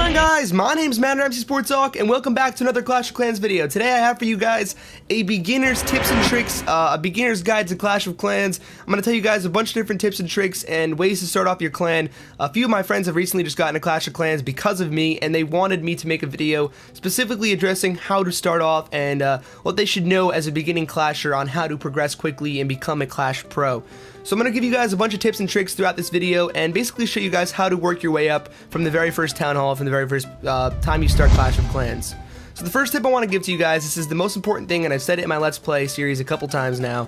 going, guys? My name's Matt Ramsey Sports Talk, and welcome back to another Clash of Clans video. Today I have for you guys a beginner's tips and tricks, a beginner's guide to Clash of Clans. I'm going to tell you guys a bunch of different tips and tricks and ways to start off your clan. A few of my friends have recently just gotten a Clash of Clans because of me, and they wanted me to make a video specifically addressing how to start off and what they should know as a beginning Clasher on how to progress quickly and become a Clash Pro. So I'm going to give you guys a bunch of tips and tricks throughout this video and basically show you guys how to work your way up from the very first Town Hall, from the very first time you start Clash of Clans. So the first tip I want to give to you guys, this is the most important thing, and I've said it in my Let's Play series a couple times now.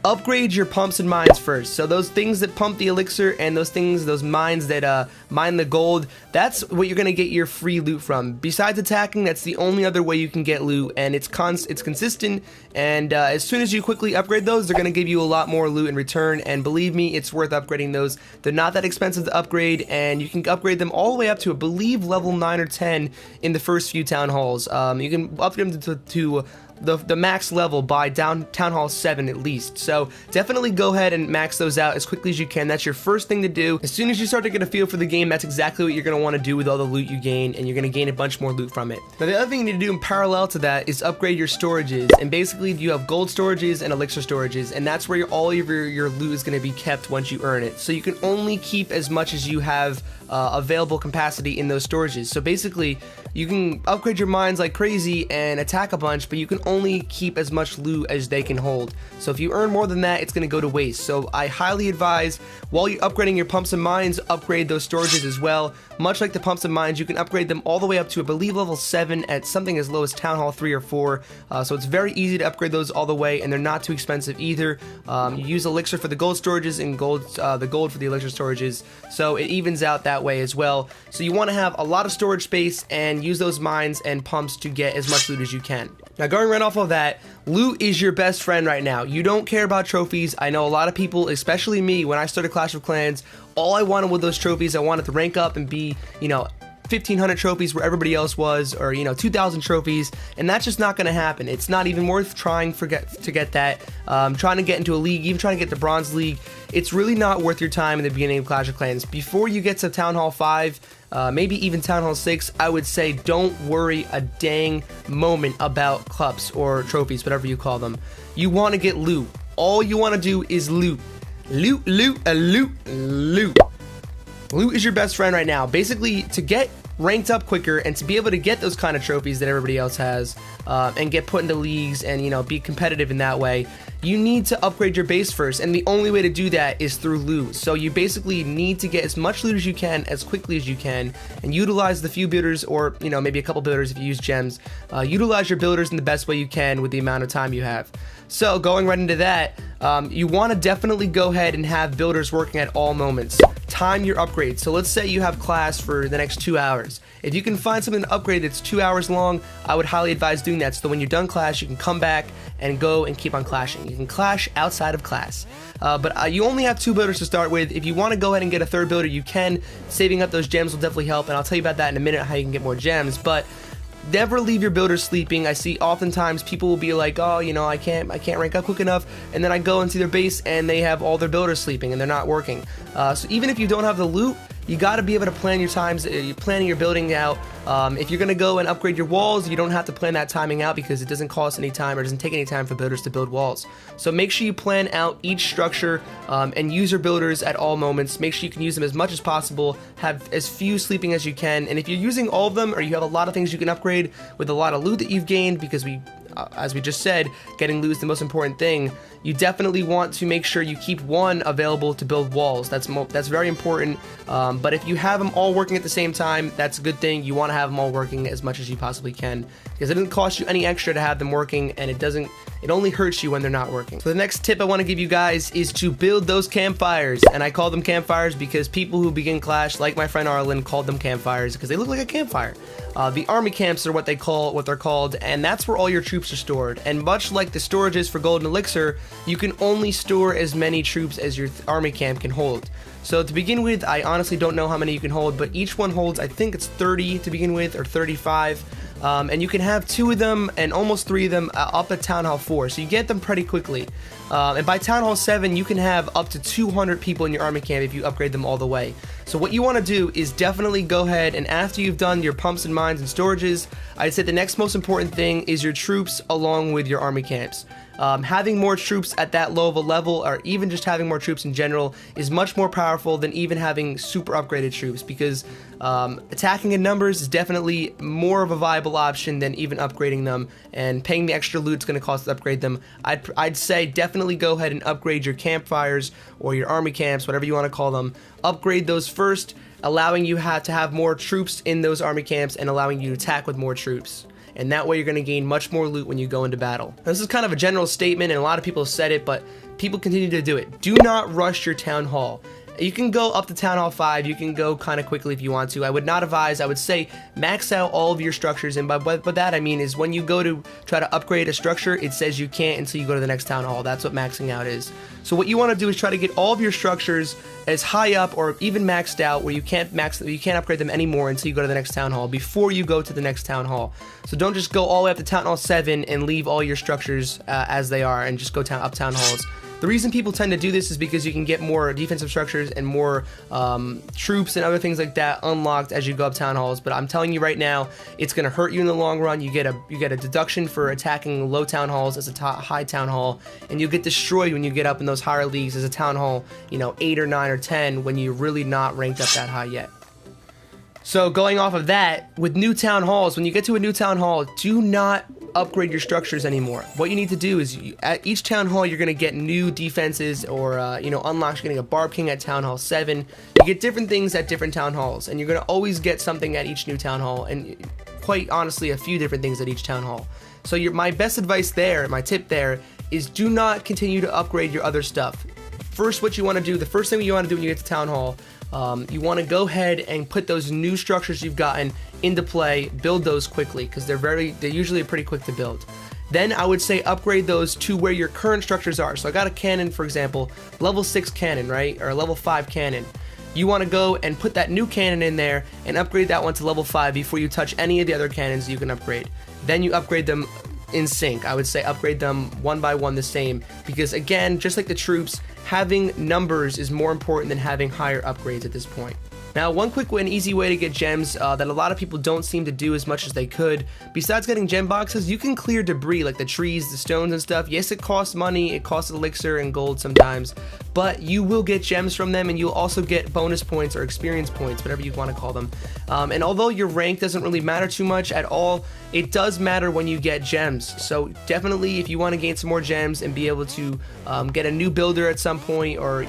Upgrade your pumps and mines first. So those things that pump the elixir and those mines that mine the gold, that's what you're going to get your free loot from. Besides attacking, that's the only other way you can get loot, and it's consistent, and as soon as you quickly upgrade those, they're going to give you a lot more loot in return, and believe me, it's worth upgrading those. They're not that expensive to upgrade, and you can upgrade them all the way up to, I believe, level 9 or 10 in the first few Town Halls. You can upgrade them to the max level by Town Hall 7 at least. So definitely go ahead and max those out as quickly as you can. That's your first thing to do. As soon as you start to get a feel for the game, that's exactly what you're going to want to do with all the loot you gain, and you're going to gain a bunch more loot from it. Now the other thing you need to do in parallel to that is upgrade your storages, and basically you have gold storages and elixir storages, and that's where all of your loot is going to be kept once you earn it. So you can only keep as much as you have available capacity in those storages. So basically you can upgrade your mines like crazy and attack a bunch, but you can only keep as much loot as they can hold. So if you earn more than that, it's going to go to waste. So I highly advise, while you're upgrading your pumps and mines, upgrade those storages as well. Much like the pumps and mines, you can upgrade them all the way up to, I believe, level 7 at something as low as Town Hall 3 or 4. So it's very easy to upgrade those all the way, and they're not too expensive either. You use elixir for the gold storages and the gold for the elixir storages, so it evens out that way as well. So you want to have a lot of storage space and use those mines and pumps to get as much loot as you can. Now, going right off of that, loot is your best friend right now. You don't care about trophies. I know a lot of people, especially me, when I started Clash of Clans, all I wanted with those trophies, I wanted to rank up and be, 1,500 trophies where everybody else was, or 2,000 trophies, and that's just not going to happen. It's not even worth trying to get that. Trying to get into a league, even trying to get the Bronze League, it's really not worth your time in the beginning of Clash of Clans. Before you get to Town Hall 5, maybe even Town Hall 6, I would say don't worry a dang moment about clubs or trophies, whatever you call them. You want to get loot. All you want to do is loot. Loot, loot, loot, loot. Loot is your best friend right now. Basically, to get ranked up quicker and to be able to get those kind of trophies that everybody else has, and get put into leagues and be competitive in that way, you need to upgrade your base first, and the only way to do that is through loot. So you basically need to get as much loot as you can as quickly as you can, and utilize the few builders, or maybe a couple builders if you use gems. Utilize your builders in the best way you can with the amount of time you have. So going right into that, you want to definitely go ahead and have builders working at all moments. Time your upgrades. So let's say you have class for the next 2 hours. If you can find something to upgrade that's 2 hours long, I would highly advise doing that, so when you're done class, you can come back and go and keep on clashing. You can clash outside of class. But you only have 2 builders to start with. If you want to go ahead and get a 3rd builder, you can. Saving up those gems will definitely help, and I'll tell you about that in a minute, how you can get more gems. But never leave your builders sleeping. I see oftentimes people will be like, oh, I can't rank up quick enough, and then I go into their base and they have all their builders sleeping and they're not working. So even if you don't have the loot, you got to be able to plan your times, planning your building out. If you're going to go and upgrade your walls, you don't have to plan that timing out, because it doesn't cost any time, or doesn't take any time for builders to build walls. So make sure you plan out each structure and use your builders at all moments. Make sure you can use them as much as possible, have as few sleeping as you can, and if you're using all of them, or you have a lot of things you can upgrade with a lot of loot that you've gained, because as we just said, getting loot is the most important thing, you definitely want to make sure you keep one available to build walls. That's very important. But if you have them all working at the same time, that's a good thing. You want to have them all working as much as you possibly can, because it doesn't cost you any extra to have them working, and it only hurts you when they're not working. So the next tip I want to give you guys is to build those campfires, and I call them campfires because people who begin Clash, like my friend Arlen, called them campfires because they look like a campfire. The army camps are what they're called, and that's where all your troops are stored. And much like the storages for gold and elixir, you can only store as many troops as your army camp can hold. So to begin with, I honestly don't know how many you can hold, but each one holds, I think it's 30 to begin with, or 35. and you can have 2 of them and almost 3 of them up at Town Hall 4, so you get them pretty quickly. And by Town Hall 7, you can have up to 200 people in your army camp if you upgrade them all the way. So what you want to do is definitely go ahead, and after you've done your pumps and mines and storages, I'd say the next most important thing is your troops along with your army camps. Having more troops at that low of a level, or even just having more troops in general, is much more powerful than even having super upgraded troops, because attacking in numbers is definitely more of a viable option than even upgrading them, and paying the extra loot it's going to cost to upgrade them. I'd say definitely go ahead and upgrade your campfires or your army camps, whatever you want to call them. Upgrade those first, allowing you to have more troops in those army camps and allowing you to attack with more troops. And that way you're going to gain much more loot when you go into battle. Now, this is kind of a general statement, and a lot of people have said it, but people continue to do it. Do not rush your Town Hall. You can go up to Town Hall 5, you can go kind of quickly if you want to. I would not advise, I would say max out all of your structures, and by that I mean is when you go to try to upgrade a structure, it says you can't until you go to the next Town Hall. That's what maxing out is. So what you want to do is try to get all of your structures as high up or even maxed out where you can't upgrade them anymore until you go to the next Town Hall before you go to the next Town Hall. So don't just go all the way up to Town Hall 7 and leave all your structures as they are and just go up Town Halls. The reason people tend to do this is because you can get more defensive structures and more troops and other things like that unlocked as you go up Town Halls. But I'm telling you right now, it's going to hurt you in the long run. You get a deduction for attacking low Town Halls as a high Town Hall, and you'll get destroyed when you get up in those higher leagues as a Town Hall, 8 or 9 or 10 when you're really not ranked up that high yet. So going off of that, with new Town Halls, when you get to a new Town Hall, do not upgrade your structures anymore. What you need to do is, at each Town Hall, you're going to get new defenses or, unlocks. You're getting a Barb King at Town Hall 7. You get different things at different Town Halls, and you're going to always get something at each new Town Hall, and quite honestly, a few different things at each Town Hall. So my best advice there, my tip there, is do not continue to upgrade your other stuff. First, what you want to do, the first thing you want to do when you get to Town Hall, you want to go ahead and put those new structures you've gotten into play, build those quickly, because they're usually pretty quick to build. Then I would say upgrade those to where your current structures are. So I got a cannon, for example, level 6 cannon, right, or a level 5 cannon. You want to go and put that new cannon in there and upgrade that one to level 5 before you touch any of the other cannons you can upgrade. Then you upgrade them in sync. I would say upgrade them one by one the same, because again, just like the troops, having numbers is more important than having higher upgrades at this point. Now, one quick and easy way to get gems that a lot of people don't seem to do as much as they could, besides getting gem boxes, you can clear debris like the trees, the stones and stuff. Yes, it costs money, it costs elixir and gold sometimes, but you will get gems from them, and you'll also get bonus points or experience points, whatever you want to call them. And although your rank doesn't really matter too much at all, it does matter when you get gems. So definitely, if you want to gain some more gems and be able to get a new builder at some point, or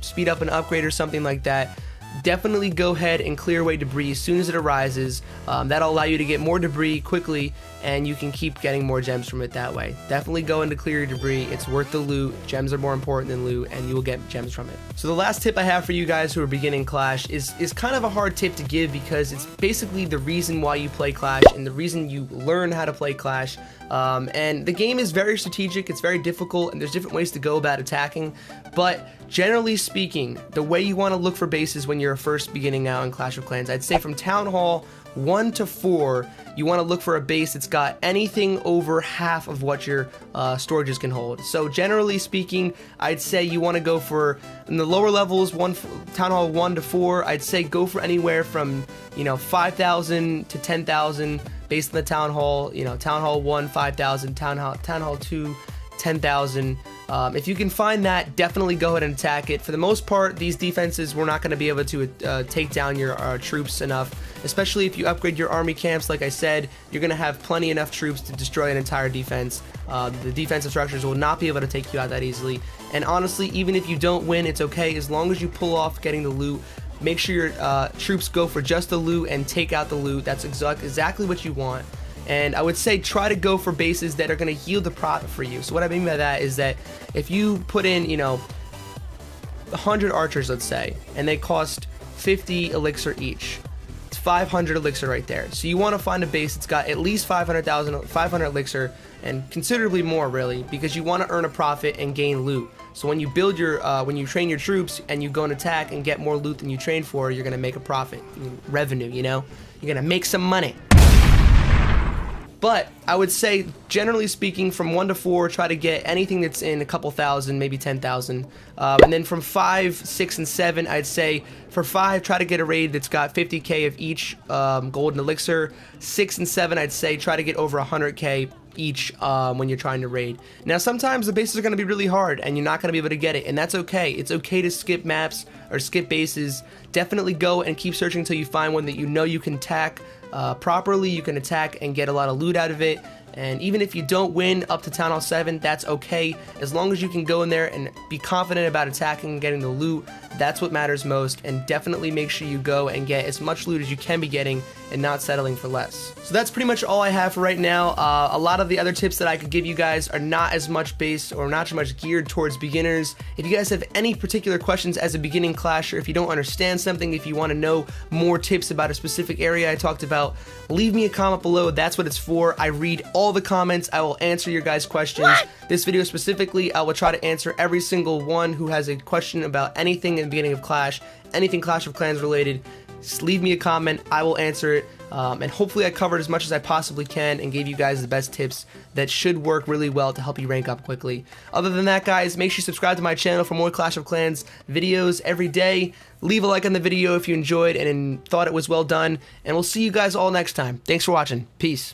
speed up an upgrade or something like that, definitely go ahead and clear away debris as soon as it arises. That'll allow you to get more debris quickly, and you can keep getting more gems from it that way. Definitely go in to clear your debris. It's worth the loot. Gems are more important than loot, and you will get gems from it. So the last tip I have for you guys who are beginning Clash is kind of a hard tip to give, because it's basically the reason why you play Clash and the reason you learn how to play Clash. And the game is very strategic, it's very difficult, and there's different ways to go about attacking, but generally speaking, the way you want to look for bases when you're first beginning out in Clash of Clans, I'd say from Town Hall 1 to 4, you want to look for a base that's got anything over half of what your storages can hold. So generally speaking, I'd say you want to go for, in the lower levels, Town Hall 1 to 4, I'd say go for anywhere from 5,000 to 10,000 based on the Town Hall. Town Hall 1, 5,000, Town Hall 2, 10,000. If you can find that, definitely go ahead and attack it. For the most part, these defenses, we're not going to be able to take down your troops enough, especially if you upgrade your army camps. Like I said, you're going to have plenty enough troops to destroy an entire defense. The defensive structures will not be able to take you out that easily. And honestly, even if you don't win, it's okay, as long as you pull off getting the loot. Make sure your troops go for just the loot and take out the loot. That's exactly what you want. And I would say try to go for bases that are going to yield the profit for you. So what I mean by that is that if you put in, 100 archers, let's say, and they cost 50 elixir each, it's 500 elixir right there. So you want to find a base that's got at least 500 elixir, and considerably more, really, because you want to earn a profit and gain loot. So when you build when you train your troops and you go and attack and get more loot than you train for, you're going to make a profit, revenue, you're going to make some money. But I would say, generally speaking, from 1 to 4, try to get anything that's in a couple thousand, maybe 10,000. And then from 5, 6, and 7, I'd say for 5, try to get a raid that's got 50k of each golden elixir. 6 and 7, I'd say try to get over 100k each when you're trying to raid. Now, sometimes the bases are going to be really hard and you're not going to be able to get it, and that's okay. It's okay to skip maps or skip bases. Definitely go and keep searching until you find one that you know you can attack properly. You can attack and get a lot of loot out of it. And even if you don't win up to Town Hall 7, that's okay. As long as you can go in there and be confident about attacking and getting the loot, that's what matters most. And definitely make sure you go and get as much loot as you can be getting and not settling for less. So that's pretty much all I have for right now. A lot of the other tips that I could give you guys are not as much based or not so much geared towards beginners. If you guys have any particular questions as a beginning clasher, if you don't understand something, if you want to know more tips about a specific area I talked about, leave me a comment below. That's what it's for. I read all the comments. I will answer your guys' questions. This video specifically, I will try to answer every single one who has a question about anything in the beginning of Clash, anything Clash of Clans related. Just leave me a comment. I will answer it. And hopefully I covered as much as I possibly can and gave you guys the best tips that should work really well to help you rank up quickly. Other than that, guys, make sure you subscribe to my channel for more Clash of Clans videos every day. Leave a like on the video if you enjoyed and thought it was well done. And we'll see you guys all next time. Thanks for watching. Peace.